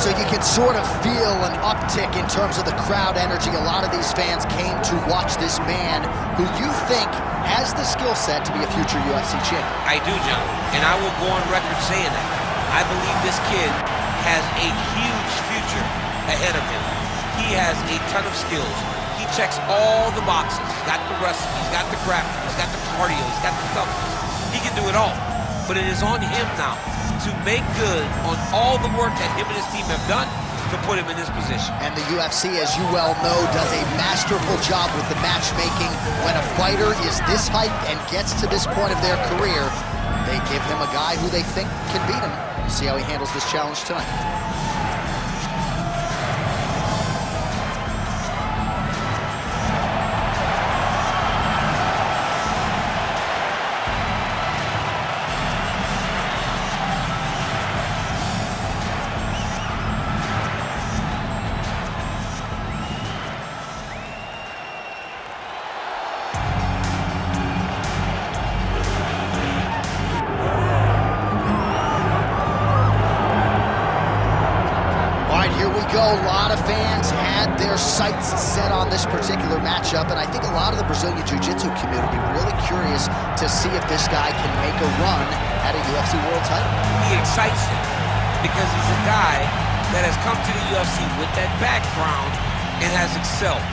So you can sort of feel an uptick in terms of the crowd energy. A lot of these fans came to watch this man who you think has the skill set to be a future UFC champion. I do, John, and I will go on record saying that. I believe this kid has a huge future ahead of him. He has a ton of skills. He checks all the boxes. He's got the wrestling, he's got the grappling, he's got the cardio, he's got the toughness. He can do it all. But it is on him now to make good on all the work that him and his team have done to put him in this position. And the UFC, as you well know, does a masterful job with the matchmaking. When a fighter is this hyped and gets to this point of their career, they give him a guy who they think can beat him. See how he handles this challenge tonight. A lot of fans had their sights set on this particular matchup, and I think a lot of the Brazilian Jiu-Jitsu community really curious to see if this guy can make a run at a UFC world title. He excites him because he's a guy that has come to the UFC with that background and has excelled.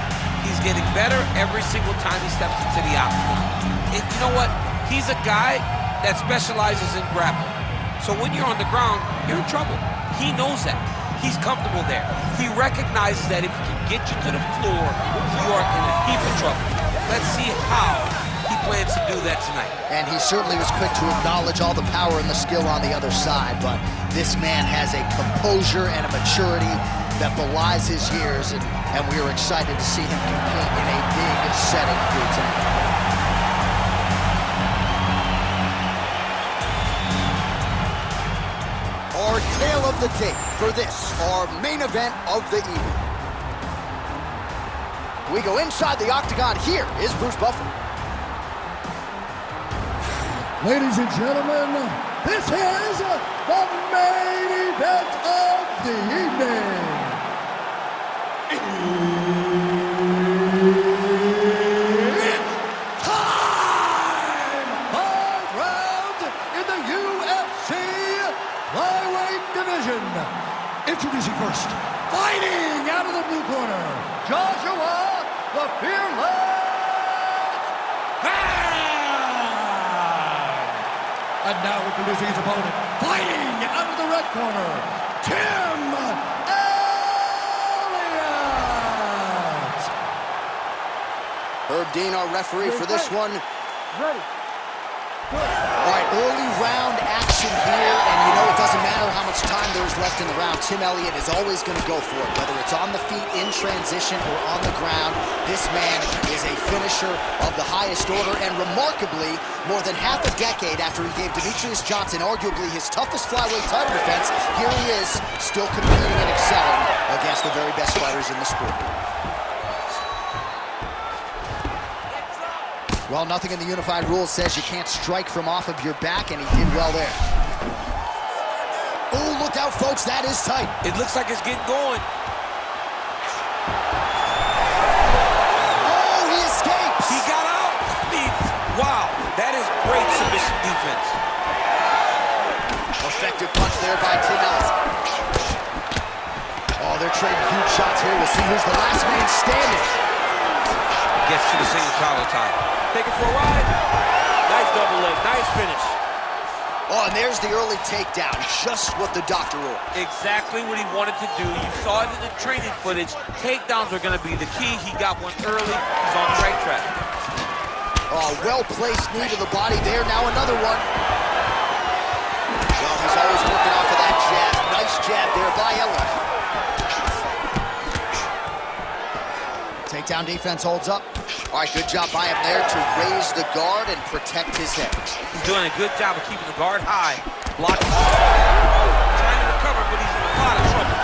He's getting better every single time he steps into the octagon. And you know what? He's a guy that specializes in grappling. So when you're on the ground, you're in trouble. He knows that. He's comfortable there. He recognizes that if he can get you to the floor, you are in a heap of trouble. Let's see how he plans to do that tonight. And he certainly was quick to acknowledge all the power and the skill on the other side, but this man has a composure and a maturity that belies his years, and we are excited to see him compete in a big setting here tonight. Our tale of the tape for this, our main event of the evening. We go inside the octagon. Here is Bruce Buffer. Ladies and gentlemen, this is the main event of the evening. It's time! 5 rounds in the UFC flyweight division. Introducing first, fighting out of the blue corner, Joshua the Fearless Man. And now introducing his opponent, fighting out of the red corner, Tim Elliott. Herb Dean, our referee for this one. Ready. All right, early round action here, and you know it doesn't matter how much time there's left in the round. Tim Elliott is always going to go for it, whether it's on the feet, in transition, or on the ground. This man is a finisher of the highest order, and remarkably, more than half a decade after he gave Demetrius Johnson arguably his toughest flyweight title defense, here he is, still competing and excelling against the very best fighters in the sport. Well, nothing in the unified rules says you can't strike from off of your back, and he did well there. Oh, look out, folks, that is tight. It looks like it's getting going. Oh, he escapes. He got out. I mean, wow, that is great submission defense. Effective punch there by Tim Elliott. Oh, they're trading huge shots here. We'll see who's the last man standing. Gets to the single collar tie. Take it for a ride. Nice double leg, nice finish. Oh, and there's the early takedown, just what the doctor ruled. Exactly what he wanted to do. You saw it in the training footage. Takedowns are going to be the key. He got one early. He's on the right track. Oh, well-placed knee to the body there. Now another one. Well, he's always working off of that jab. Nice jab there by Elliott. Takedown defense holds up. All right, good job by him there to raise the guard and protect his head. He's doing a good job of keeping the guard high. Blocking. Trying to recover, but he's in a lot of trouble.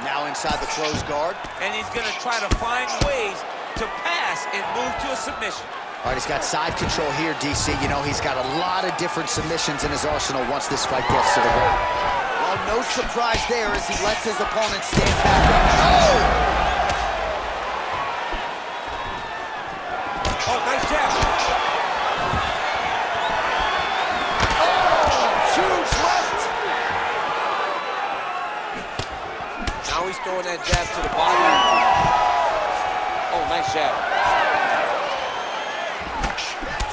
Now inside the closed guard. And he's going to try to find ways to pass and move to a submission. All right, he's got side control here, DC. You know, he's got a lot of different submissions in his arsenal once this fight gets to the ring. Well, no surprise there as he lets his opponent stand back up. Oh! Oh, nice jab. Oh, huge left. Now he's throwing that jab to the body. Oh, nice jab.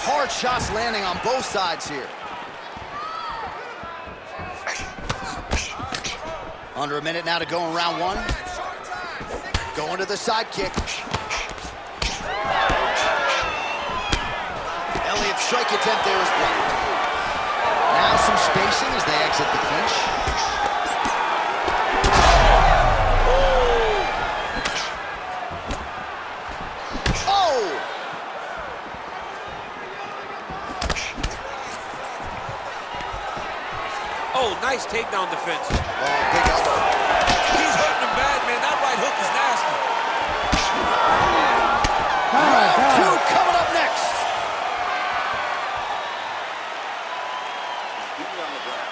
Hard shots landing on both sides here. Under a minute now to go in round one. Going to the side kick. Elliott's strike attempt there is blocked. Now some spacing as they exit the clinch. Oh! Oh, nice takedown defense. Oh, big elbow. He's hurting him bad, man. That right hook is nasty. Round two coming up next. Beating on the ground.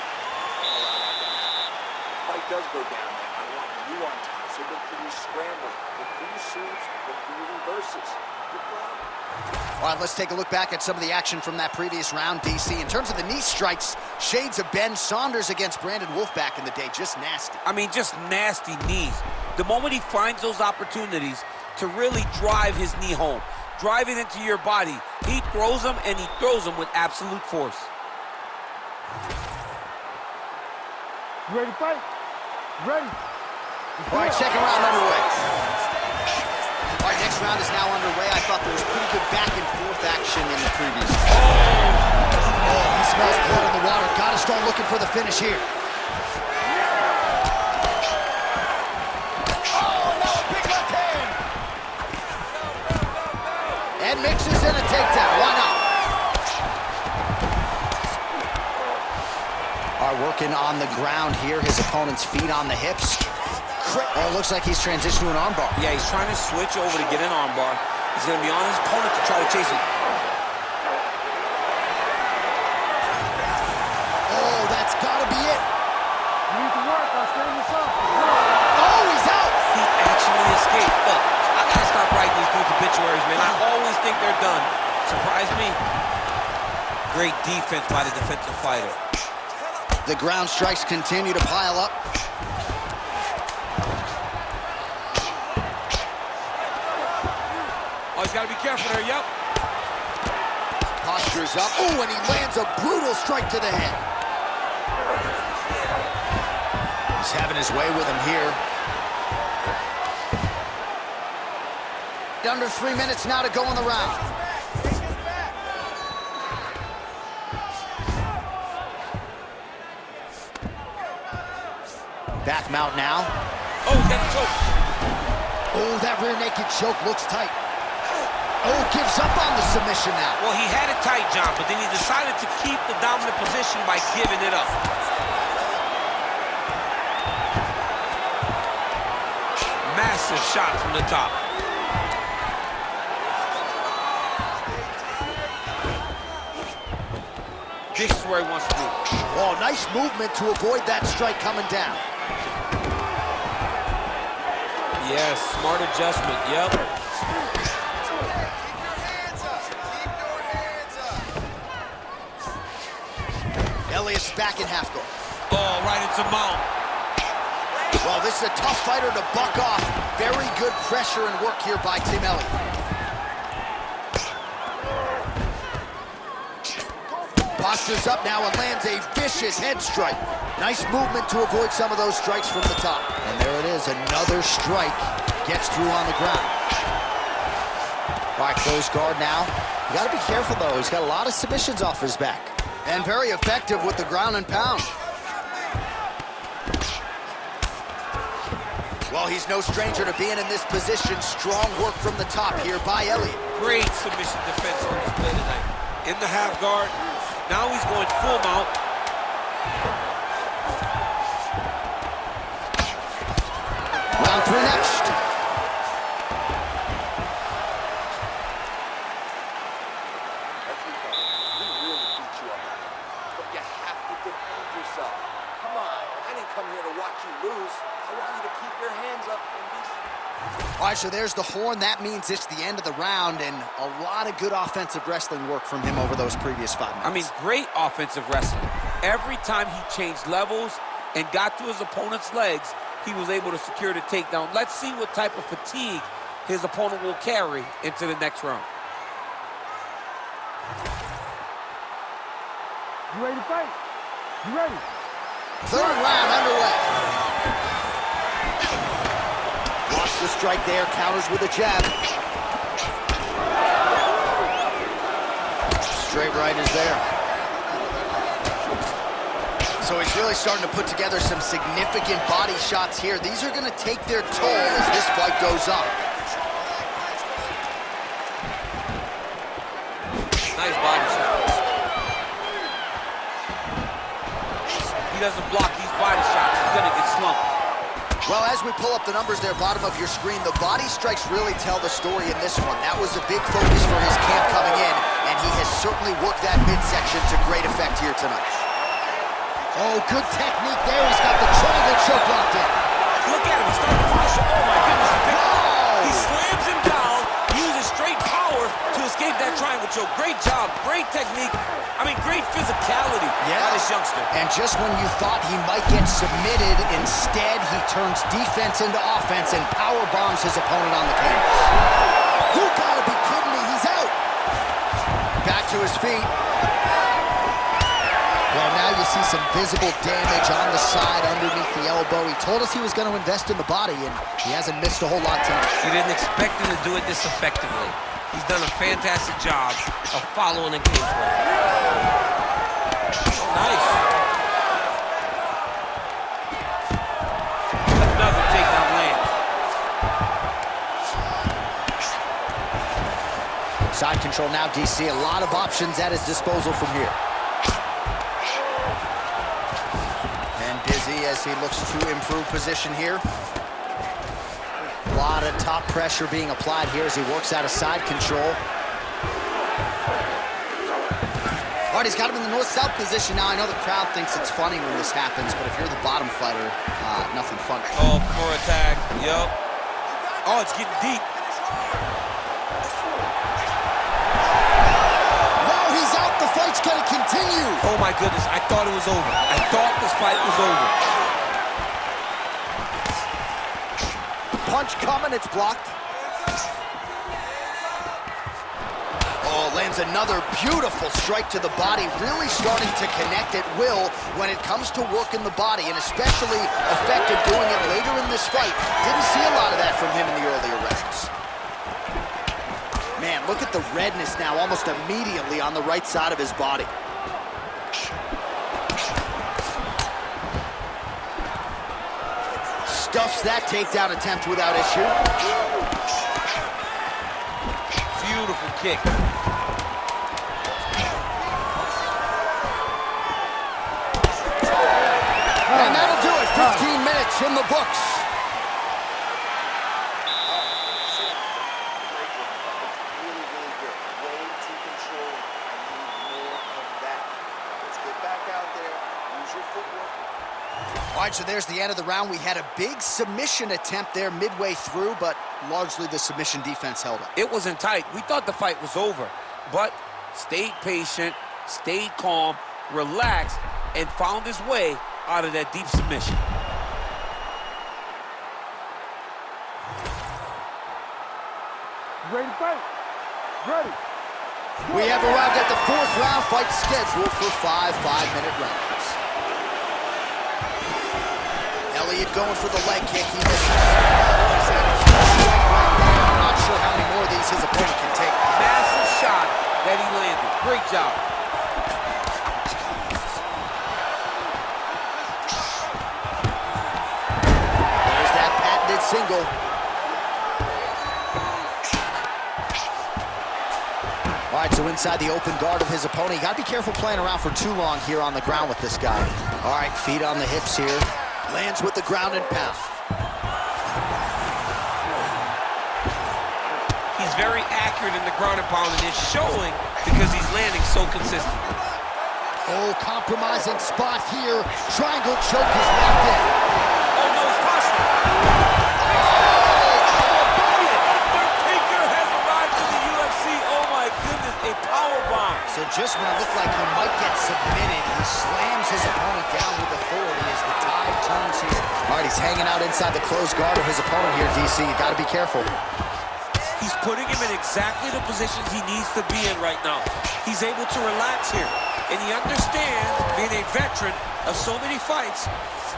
Fight does go down. I want you on top. So look for these scrambles, look for your sweeps, look for your reverses. Good job. All right, let's take a look back at some of the action from that previous round, DC. In terms of the knee strikes, shades of Ben Saunders against Brandon Wolf back in the day, just nasty. I mean, just nasty knees. The moment he finds those opportunities to really drive his knee home, drive it into your body, he throws them, and he throws them with absolute force. You ready to fight? Ready? All right, second round underway. All right, next round is now underway. I thought there was pretty good back and forth action in the previous. Oh, he smells blood in the water. Got to start looking for the finish here. Oh, now a big left hand. And mixes in a takedown. Why not? All right, working on the ground here. His opponent's feet on the hips. Oh, looks like he's transitioned to an armbar. Yeah, he's trying to switch over to get an armbar. He's going to be on his opponent to try to chase it. Oh, that's got to be it. You need to work. I'll stand this up. Oh, he's out. He actually escaped. Look, I got to stop writing these dudes obituaries, man. I always think they're done. Surprise me. Great defense by the defensive fighter. The ground strikes continue to pile up. Oh, he's got to be careful there, yep. Postures up. Oh, and he lands a brutal strike to the head. He's having his way with him here. Under 3 minutes now to go in the round. Back mount now. Oh, he's got a choke. Oh, that rear naked choke looks tight. Oh, gives up on the submission now. Well, he had it tight, John, but then he decided to keep the dominant position by giving it up. Massive shot from the top. This is where he wants to be. Oh, nice movement to avoid that strike coming down. Yes, smart adjustment, yep. Elliott's back in half guard. Oh, right into mount. Well, this is a tough fighter to buck off. Very good pressure and work here by Tim Elliott. Postures up now and lands a vicious head strike. Nice movement to avoid some of those strikes from the top. And there it is, another strike. Gets through on the ground. All right, close guard now. You got to be careful, though. He's got a lot of submissions off his back. And very effective with the ground and pound. Well, he's no stranger to being in this position. Strong work from the top here by Elliott. Great submission defense on display tonight. In the half guard. Now he's going full mount. Round three next. All right, so there's the horn. That means it's the end of the round, and a lot of good offensive wrestling work from him over those previous 5 minutes. I mean, great offensive wrestling. Every time he changed levels and got to his opponent's legs, he was able to secure the takedown. Let's see what type of fatigue his opponent will carry into the next round. You ready to fight? You ready? Third round underway. Watch the strike there, counters with a jab. Straight right is there. So he's really starting to put together some significant body shots here. These are going to take their toll as this fight goes on. Nice body shot. He doesn't block these body shots, he's going to get slumped. Well, as we pull up the numbers there, bottom of your screen, the body strikes really tell the story in this one. That was a big focus for his camp coming in, and he has certainly worked that midsection to great effect here tonight. Oh, good technique there. He's got the triangle choke locked in. Look at him, he's starting to finish. Oh my goodness, he slams him down, uses straight power to escape that triangle choke. Great job, great technique. I mean, great physicality by this youngster. And just when you thought he might get submitted, instead he turns defense into offense and power bombs his opponent on the canvas. You gotta be kidding me, he's out. Back to his feet. Well, now you see some visible damage on the side underneath the elbow. He told us he was going to invest in the body, and he hasn't missed a whole lot tonight. You didn't expect him to do it this effectively. He's done a fantastic job of following the game plan. Oh, nice. Another takedown land. Side control now, DC. A lot of options at his disposal from here. And Dizzy as he looks to improve position here. A lot of top pressure being applied here as he works out of side control. All right, he's got him in the north-south position now. I know the crowd thinks it's funny when this happens, but if you're the bottom fighter, nothing funny. Oh, poor attack. Yup. Oh, it's getting deep. Wow, he's out. The fight's gonna continue. Oh my goodness, I thought it was over. I thought this fight was over. Punch coming, it's blocked. Oh, lands another beautiful strike to the body, really starting to connect at will when it comes to working the body, and especially effective doing it later in this fight. Didn't see a lot of that from him in the earlier rounds. Man, look at the redness now almost immediately on the right side of his body. Stuffs that takedown attempt without issue. Beautiful kick. And that'll do it. 15 minutes in the books. Really, really good. Way to control. I need more of that. Let's get back out there. Use your footwork. All right, so there's the end of the round. We had a big submission attempt there midway through, but largely the submission defense held up. It wasn't tight. We thought the fight was over, but stayed patient, stayed calm, relaxed, and found his way out of that deep submission. You ready to fight? Ready. We have arrived at the fourth round, fight scheduled for 5 5-minute rounds. Elliott going for the leg kick. He misses. He's got a huge strike right there. I'm not sure how many more of these his opponent can take. Massive shot that he landed. Great job. There's that patented single. All right, so inside the open guard of his opponent. You got to be careful playing around for too long here on the ground with this guy. All right, feet on the hips here. Lands with the ground and pound. He's very accurate in the ground and pound, and it's showing because he's landing so consistently. Oh, compromising spot here. Triangle choke is locked in. Oh, no, it's possible. Oh, just when it looked like he might get submitted, he slams his opponent down with authority as the tide turns here. All right, he's hanging out inside the closed guard of his opponent here, DC. You got to be careful. He's putting him in exactly the positions he needs to be in right now. He's able to relax here. And he understands, being a veteran of so many fights,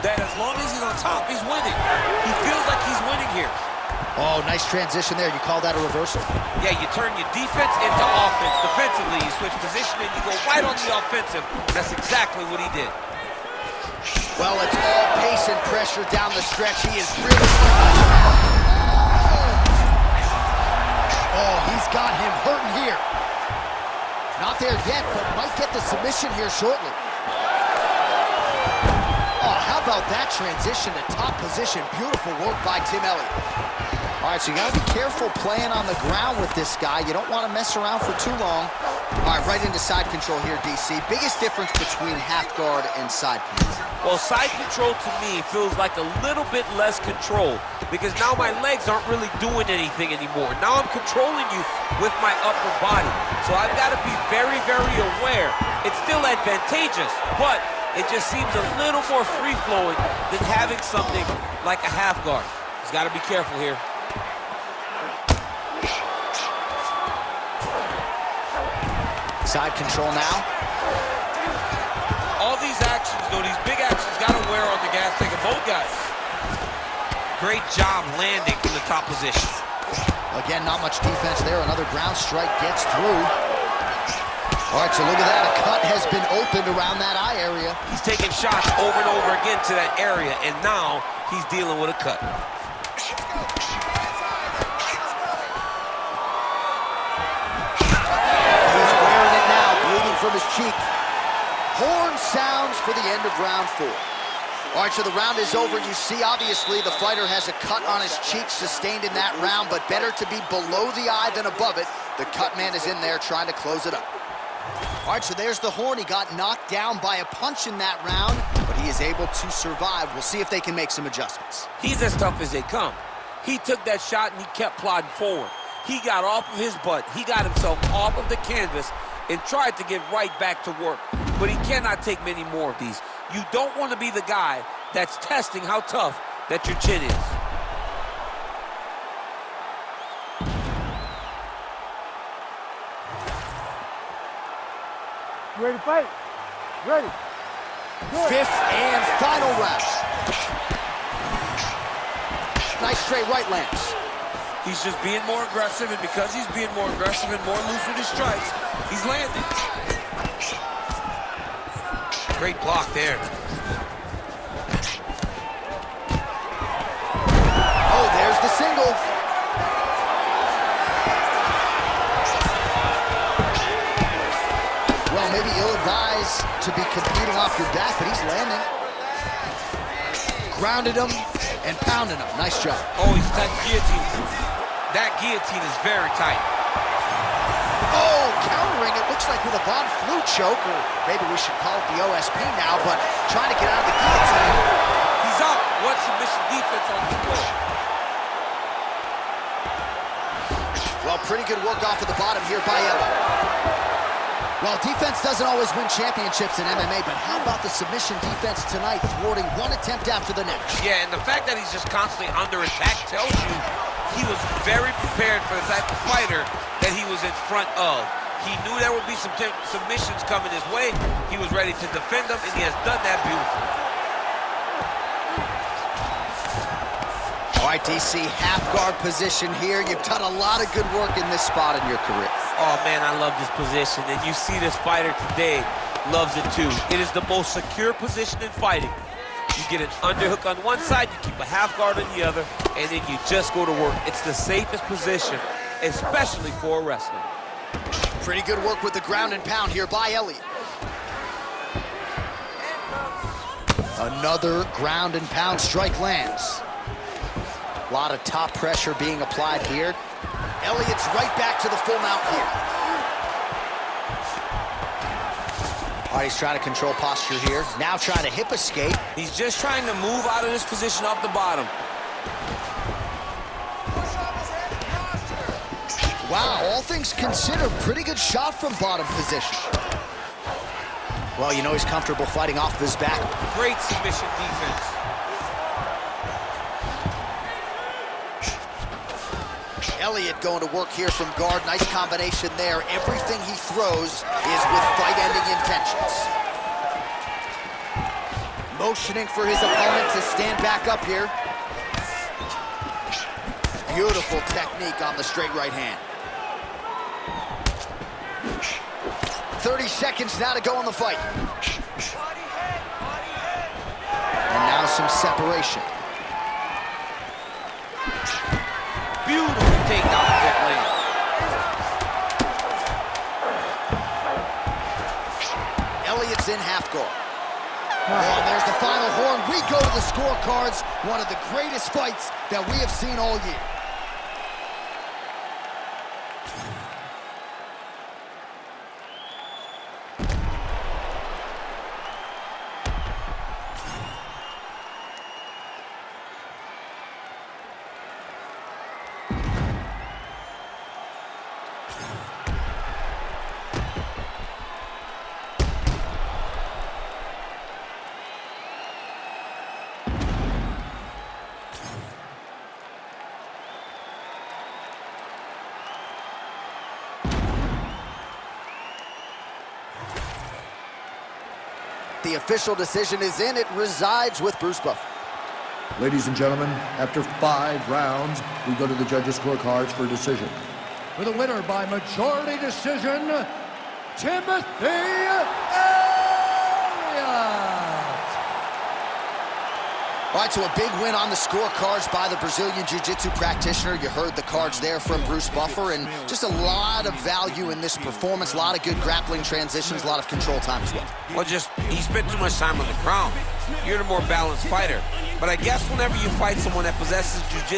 that as long as he's on top, he's winning. He feels like he's winning here. Oh, nice transition there. You call that a reversal? Yeah, you turn your defense into offense. Defensively, you switch position and you go right on the offensive. That's exactly what he did. Well, it's all pace and pressure down the stretch. He is really... Oh, he's got him hurting here. Not there yet, but might get the submission here shortly. Oh, how about that transition to top position? Beautiful work by Tim Elliott. All right, so you got to be careful playing on the ground with this guy. You don't want to mess around for too long. All right, right into side control here, DC. Biggest difference between half guard and side control? Well, side control to me feels like a little bit less control because now my legs aren't really doing anything anymore. Now I'm controlling you with my upper body. So I've got to be very, very aware. It's still advantageous, but it just seems a little more free-flowing than having something like a half guard. He's got to be careful here. Side control now. All these actions, though, these big actions, got to wear on the gas tank of both guys. Great job landing from the top position. Again, not much defense there. Another ground strike gets through. All right, so look at that. A cut has been opened around that eye area. He's taking shots over and over again to that area, and now he's dealing with a cut. From his cheek. Horn sounds for the end of round 4. All right, so the round is over. You see, obviously, the fighter has a cut on his cheek sustained in that round, but better to be below the eye than above it. The cut man is in there trying to close it up. All right, so there's the horn. He got knocked down by a punch in that round, but he is able to survive. We'll see if they can make some adjustments. He's as tough as they come. He took that shot and he kept plodding forward. He got off of his butt. He got himself off of the canvas and tried to get right back to work. But he cannot take many more of these. You don't want to be the guy that's testing how tough that your chin is. You ready to fight? Ready. Good. 5th and final round. Nice straight right lands. He's just being more aggressive, and because he's being more aggressive and more loose with his strikes, he's landing. Great block there. Oh, there's the single. Well, maybe ill-advised to be competing off your back, but he's landing. Grounded him and pounded him. Nice job. Oh, he's tight guillotine. That guillotine is very tight. Oh, countering, it looks like with a Von Flue choke, or maybe we should call it the OSP now, but trying to get out of the guillotine. He's out. What submission defense on this play? Well, pretty good work off of the bottom here by Elliott. Well, defense doesn't always win championships in MMA, but how about the submission defense tonight, thwarting one attempt after the next? Yeah, and the fact that he's just constantly under attack tells you he was very prepared for the type of fighter that he was in front of. He knew there would be some submissions coming his way. He was ready to defend them, and he has done that beautifully. All right, DC, half guard position here. You've done a lot of good work in this spot in your career. Oh, man, I love this position, and you see this fighter today loves it too. It is the most secure position in fighting. You get an underhook on one side, you keep a half guard on the other, and then you just go to work. It's the safest position, especially for a wrestler. Pretty good work with the ground and pound here by Elliott. Another ground and pound strike lands. A lot of top pressure being applied here. Elliott's right back to the full mount here. All right, he's trying to control posture here. Now trying to hip escape. He's just trying to move out of this position off the bottom. Wow, all things considered, pretty good shot from bottom position. Well, you know he's comfortable fighting off of his back. Great submission defense. Elliott going to work here from guard. Nice combination there. Everything he throws is with fight-ending intentions. Motioning for his opponent to stand back up here. Beautiful technique on the straight right hand. 30 seconds now to go in the fight. And now some separation. Beautiful takedown with that leg. Elliott's in half guard. Oh, and there's the final horn. We go to the scorecards. One of the greatest fights that we have seen all year. The official decision is in. It resides with Bruce Buffer. Ladies and gentlemen, after 5 rounds, we go to the judges' scorecards for decision. For the winner by majority decision, Timothy Elliott. All right, so a big win on the scorecards by the Brazilian Jiu-Jitsu practitioner. You heard the cards there from Bruce Buffer, and just a lot of value in this performance. A lot of good grappling transitions, a lot of control time as well. Well, just, he spent too much time on the ground. You're the more balanced fighter. But I guess whenever you fight someone that possesses jiu-jitsu,